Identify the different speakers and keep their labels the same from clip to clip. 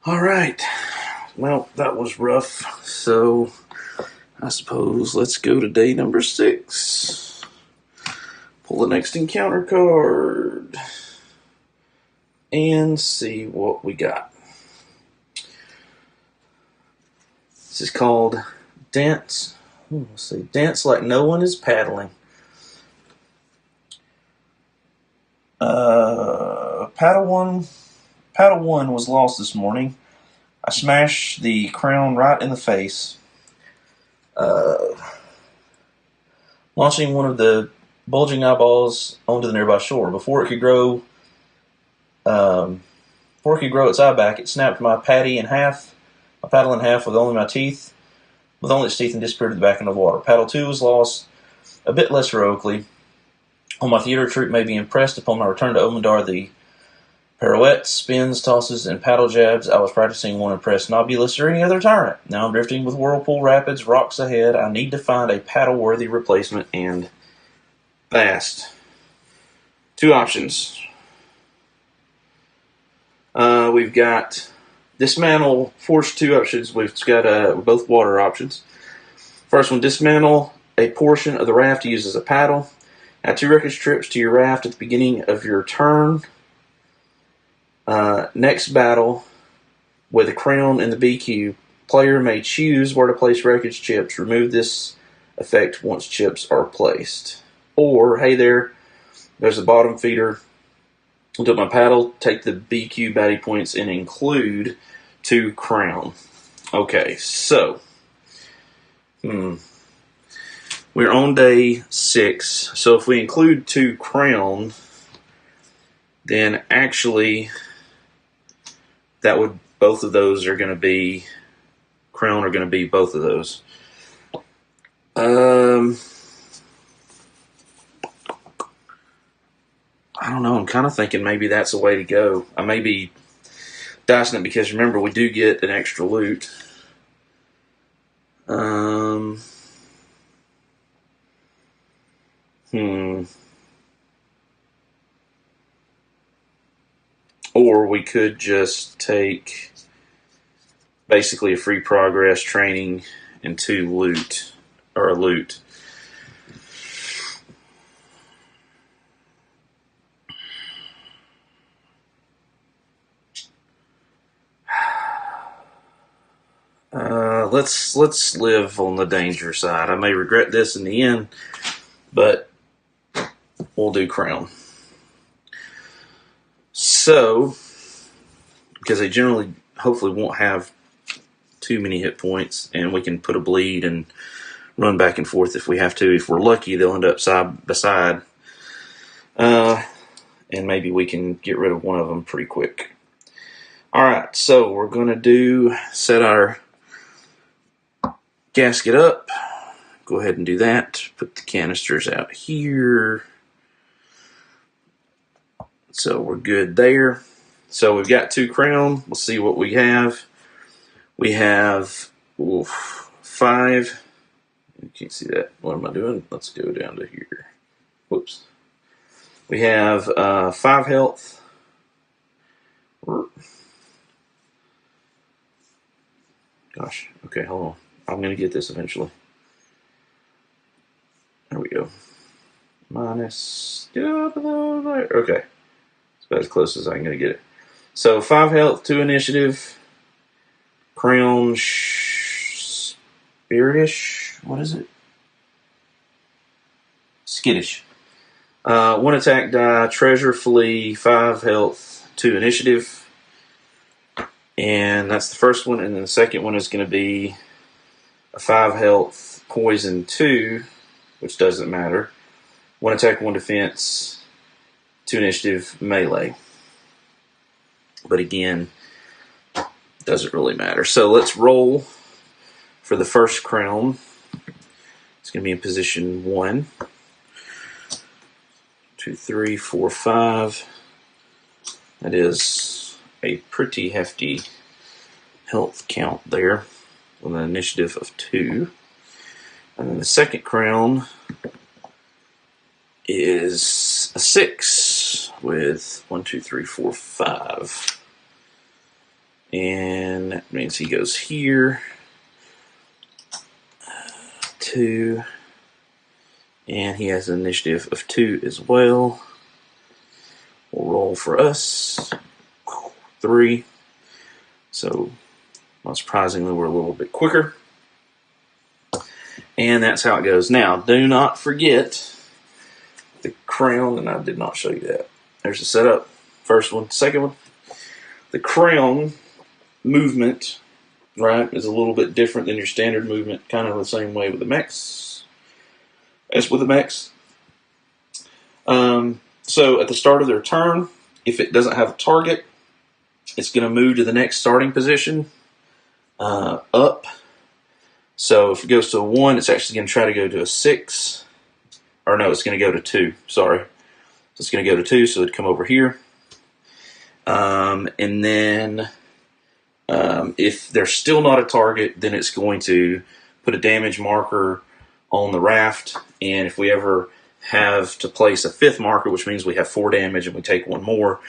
Speaker 1: All right. Well, that was rough. So I suppose let's go to day number 6. Pull the next encounter card and see what we got. This is called Dance. Let's see. Dance Like No One Is Paddling. Paddle one was lost this morning. I smashed the crown right in the face, launching one of the bulging eyeballs onto the nearby shore. Before it could grow its eye back, it snapped my paddle in half with only its teeth, and disappeared to the back into the water. Paddle 2 was lost a bit less heroically. While my theater troupe may be impressed upon my return to Omandar, the pirouettes, spins, tosses, and paddle jabs I was practicing won't impress Nobulus or any other tyrant. Now I'm drifting with whirlpool rapids, rocks ahead. I need to find a paddle-worthy replacement and fast. 2 options. We've got dismantle, force 2 options. We've got both water options. First one, dismantle a portion of the raft to use as a paddle. Add 2 wreckage trips to your raft at the beginning of your turn. Next battle, with a crown in the BQ, player may choose where to place wreckage chips. Remove this effect once chips are placed. Or, hey there's a bottom feeder. Do my paddle, take the BQ baddie points, and include 2 crown. Okay, so we're on day 6. So if we include 2 crown, then actually both of those are going to be crown are going to be both of those. I don't know. I'm kind of thinking maybe that's the way to go. I may be dicing it because remember we do get an extra loot. Or we could just take basically a free progress training and 2 loot, or a loot. Let's live on the danger side. I may regret this in the end, but we'll do crown. So, because they generally, hopefully, won't have too many hit points, and we can put a bleed and run back and forth if we have to. If we're lucky, they'll end up side by side, and maybe we can get rid of one of them pretty quick. All right, so we're going to set our gasket up. Go ahead and do that. Put the canisters out here. So we're good there. So we've got 2 crown. Let's see what we have. We have 5. You can't see that. What am I doing? Let's go down to here. Whoops. We have 5 health. Gosh. Okay, hold on. I'm going to get this eventually. There we go. Minus. Okay. It's about as close as I'm going to get it. So 5 health, 2 initiative. Crown Spiritish. What is it? Skittish. 1 attack die, treasure flee, 5 health, 2 initiative. And that's the first one. And then the second one is going to be a 5 health, poison 2, which doesn't matter. 1 attack, 1 defense, 2 initiative, melee. But again, doesn't really matter. So let's roll for the first crown. It's going to be in position 1. 2, 3, 4, 5. That is a pretty hefty health count there with an initiative of 2. And then the second crown is a 6 with 1, 2, 3, 4, 5. And that means he goes here. 2. And he has an initiative of 2 as well. We'll roll for us. 3. So, not surprisingly, we're a little bit quicker. And that's how it goes. Now, do not forget the crown, and I did not show you that. There's the setup. First one, second one. The crown movement, right, is a little bit different than your standard movement, kind of the same way with the mechs as with the mechs. So at the start of their turn, if it doesn't have a target, it's going to move to the next starting position, up. So if it goes to a 1, it's actually going to try to go to a 6. Or no, it's going to go to 2. Sorry. So it's going to go to 2, so it'd come over here. And then if there's still not a target, then it's going to put a damage marker on the raft. And if we ever have to place a 5th marker, which means we have 4 damage and we take 1 more,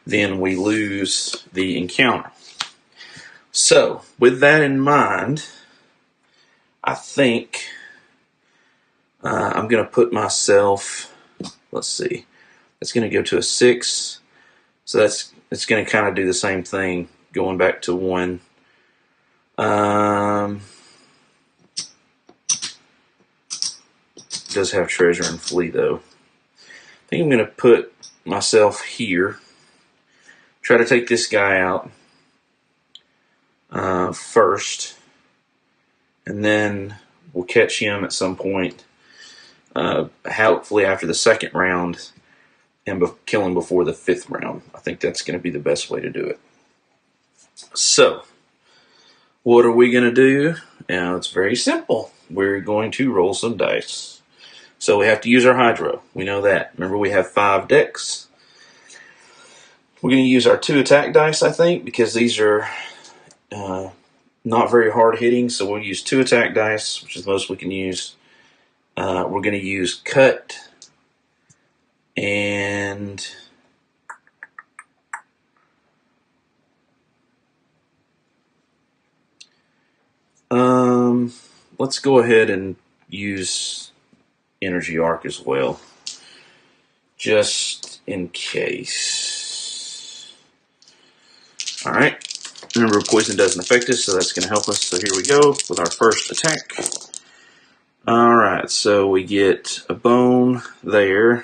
Speaker 1: then we lose the encounter. So, with that in mind, I think I'm going to put myself, let's see, it's going to go to a 6. So it's going to kind of do the same thing, going back to 1. Does have treasure and flee though. I think I'm going to put myself here. Try to take this guy out first, and then we'll catch him at some point. Hopefully after the 2nd round, and kill him before the 5th round. I think that's going to be the best way to do it. So, what are we going to do? Now, it's very simple. We're going to roll some dice. So we have to use our Hydro. We know that. Remember, we have 5 decks. We're going to use our 2 attack dice, I think, because these are not very hard hitting. So we'll use 2 attack dice, which is the most we can use. We're going to use cut and let's go ahead and use energy arc as well, just in case. Alright, remember poison doesn't affect us, so that's going to help us. So here we go with our first attack. Alright, so we get a bone there,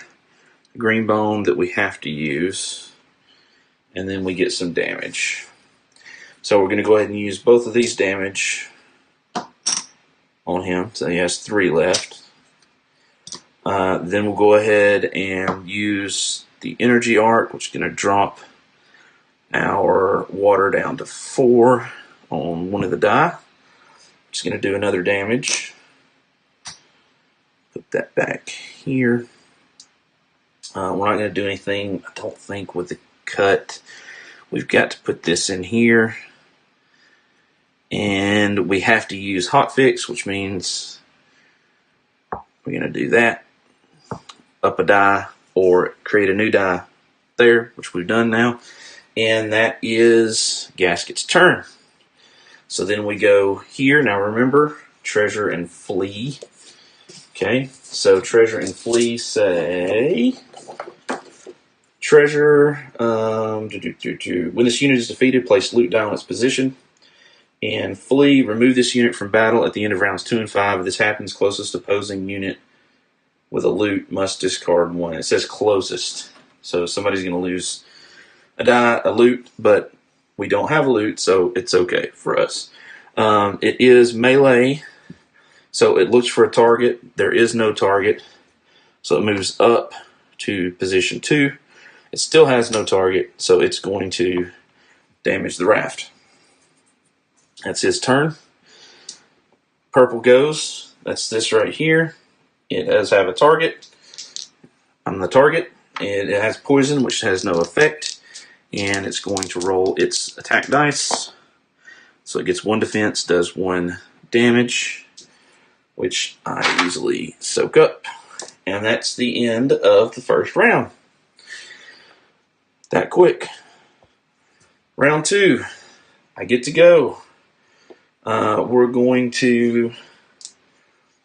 Speaker 1: a green bone that we have to use, and then we get some damage. So we're going to go ahead and use both of these damage on him, so he has 3 left. Then we'll go ahead and use the energy arc, which is going to drop our water down to 4 on one of the die. Just going to do another damage. Put that back here. We're not going to do anything, I don't think, with the cut. We've got to put this in here. And we have to use hotfix, which means we're going to do that. Up a die or create a new die there, which we've done now. And that is Gasket's turn. So then we go here. Now remember, treasure and flee. Okay, so treasure and flee say... Treasure, when this unit is defeated, place loot die on its position. And flee, remove this unit from battle at the end of rounds 2 and 5. If this happens, closest opposing unit with a loot must discard 1. It says closest, so somebody's going to lose a die, a loot, but we don't have a loot, so it's okay for us. It is melee, so it looks for a target. There is no target, so it moves up to position 2. It still has no target, so it's going to damage the raft. That's his turn. Purple goes. That's this right here. It does have a target. I'm the target. It has poison, which has no effect. And it's going to roll its attack dice. So it gets 1 defense, does 1 damage, which I easily soak up. And that's the end of the first round. That quick. Round 2. I get to go. We're going to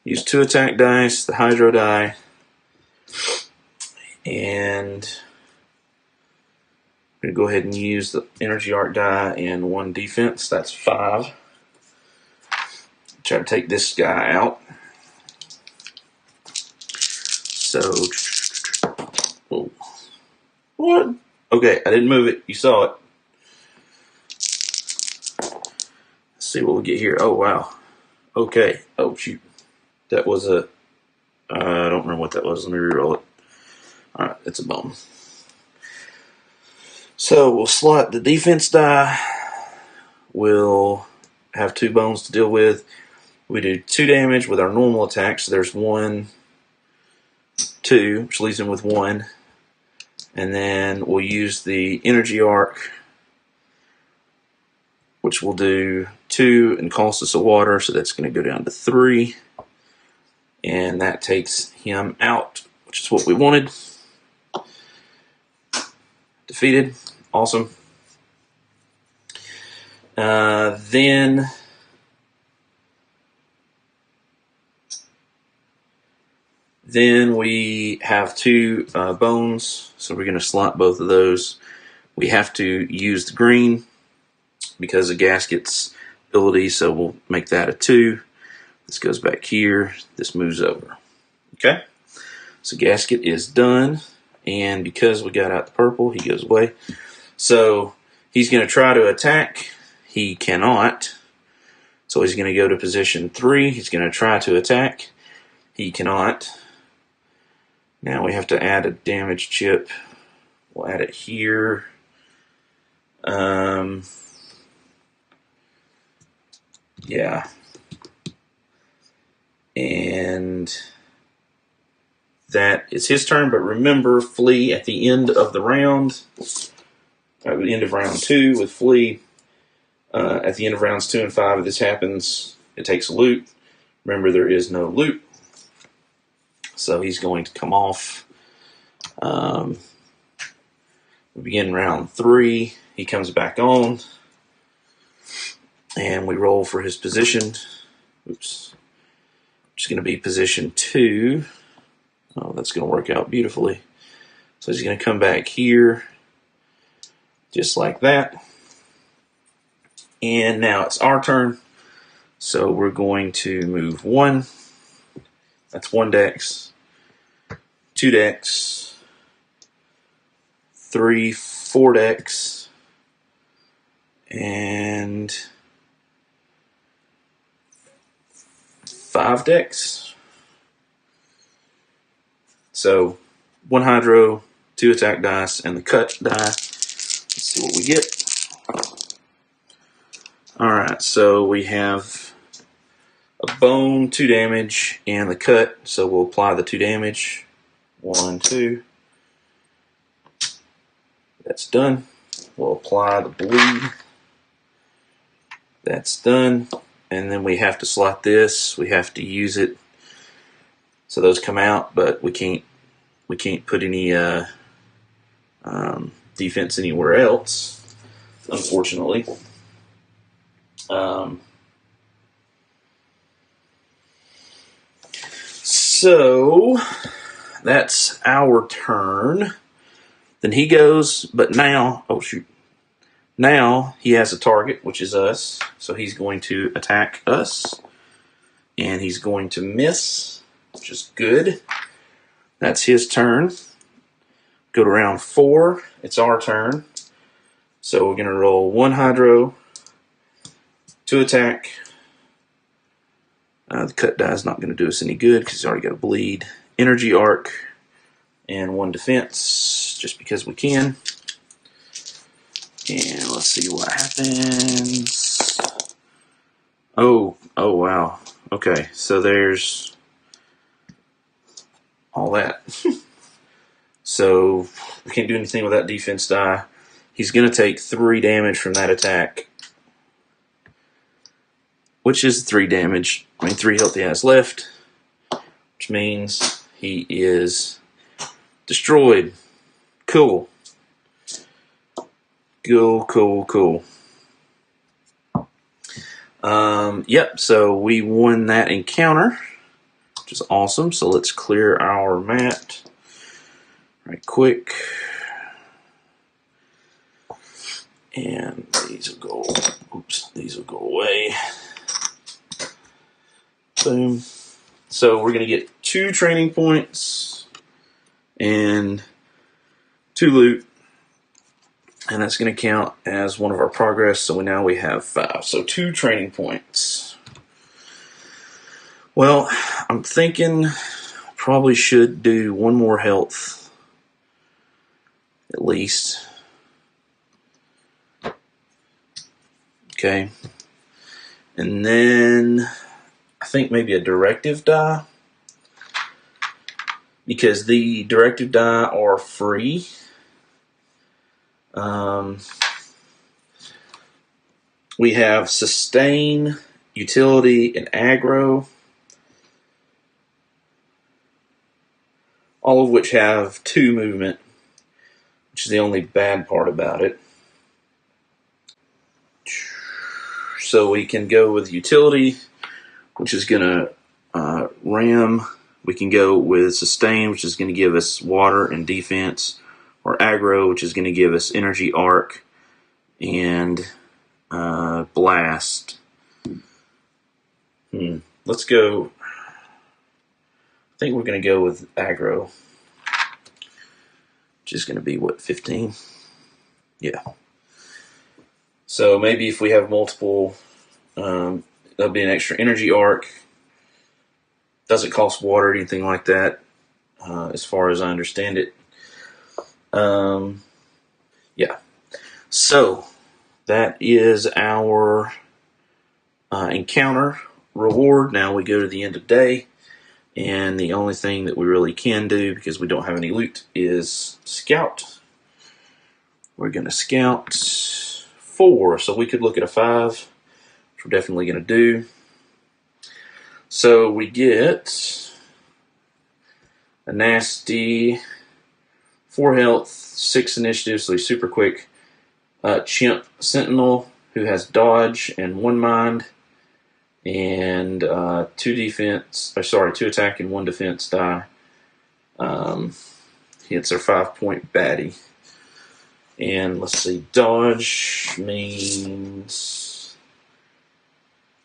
Speaker 1: use 2 attack dice, the hydro die, and I'm going to go ahead and use the energy arc die and 1 defense. That's 5. Try to take this guy out. So, whoa. What? Okay, I didn't move it. You saw it. Let's see what we get here. Oh, wow. Okay. Oh, shoot. That was a... I don't remember what that was. Let me re-roll it. Alright, it's a bone. So, we'll slot the defense die. We'll have 2 bones to deal with. We do 2 damage with our normal attack. So, there's 1, 2, which leaves him with 1. And then we'll use the energy arc, which will do 2 and cost us a water, so that's going to go down to 3. And that takes him out, which is what we wanted. Defeated. Awesome. Then we have 2 bones, so we're going to slot both of those. We have to use the green because of Gasket's ability, so we'll make that a 2. This goes back here. This moves over. Okay? So Gasket is done, and because we got out the purple, he goes away. So he's going to try to attack. He cannot. So he's going to go to position 3. He's going to try to attack. He cannot. Now we have to add a damage chip. We'll add it here. Yeah. And that is his turn, but remember, Flea at the end of the round, at the end of round 2 with Flea, at the end of rounds 2 and 5, if this happens, it takes a loot. Remember, there is no loot. So he's going to come off. We begin round 3. He comes back on. And we roll for his position. Oops. Which is going to be position 2. Oh, that's going to work out beautifully. So he's going to come back here. Just like that. And now it's our turn. So we're going to move 1. That's 1 dex. 2 dex. 3, 4 dex. And 5 dex. So 1 hydro, 2 attack dice, and the cut die. Let's see what we get. Alright, so we have a bone, 2 damage, and the cut. So we'll apply the 2 damage. 1, 2. That's done. We'll apply the bleed. That's done. And then we have to slot this. We have to use it. So those come out, but we can't put any defense anywhere else, unfortunately. So that's our turn. Then he goes, but now, oh shoot. Now he has a target, which is us. So he's going to attack us. And he's going to miss, which is good. That's his turn. Go to round 4. It's our turn. So we're going to roll 1 hydro, 2 attack. The cut die is not going to do us any good because he's already got a bleed. Energy arc and 1 defense, just because we can. And let's see what happens. Oh wow. Okay, so there's all that. So we can't do anything with that defense die. He's going to take 3 damage from that attack, which is 3 damage. 3 health he has left, which means he is destroyed. Cool. Cool. Yep, so we won that encounter, which is awesome. So let's clear our mat right quick. And these will go, oops, these will go away. Boom. So we're going to get 2 training points and 2 loot. And that's going to count as one of our progress. So now we have 5. So 2 training points. Well, I'm thinking probably should do 1 more health at least. Okay. And then I think maybe a directive die, because the directive die are free. We have sustain, utility, and aggro, all of which have 2 movement, which is the only bad part about it. So we can go with utility, which is going to ram. We can go with sustain, which is going to give us water and defense, or aggro, which is going to give us energy arc and blast. Let's go. I think we're going to go with aggro, which is going to be what, 15? Yeah. So maybe if we have multiple, there'll be an extra energy arc. Doesn't cost water or anything like that, as far as I understand it. Yeah. So that is our encounter reward. Now we go to the end of day, and the only thing that we really can do, because we don't have any loot, is scout. We're going to scout 4, so we could look at a 5, which we're definitely going to do. So we get a nasty 4 health, 6 initiative, so he's super quick. Chimp Sentinel, who has dodge and 1 mind, and 2 attack and 1 defense die. Hits our 5-point baddie. And let's see, dodge means,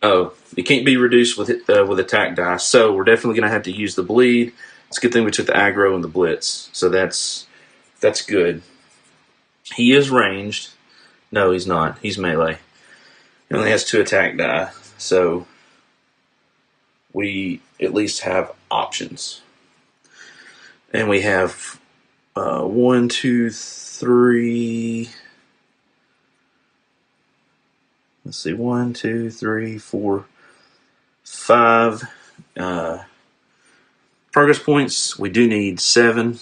Speaker 1: oh, it can't be reduced with attack dice. So we're definitely going to have to use the bleed. It's a good thing we took the aggro and the blitz. So that's good. He is ranged. No, he's not. He's melee. He only has 2 attack die. So we at least have options. And we have 1, 2, 3. Let's see, 1, 2, 3, 4, 5 progress points. We do need 7.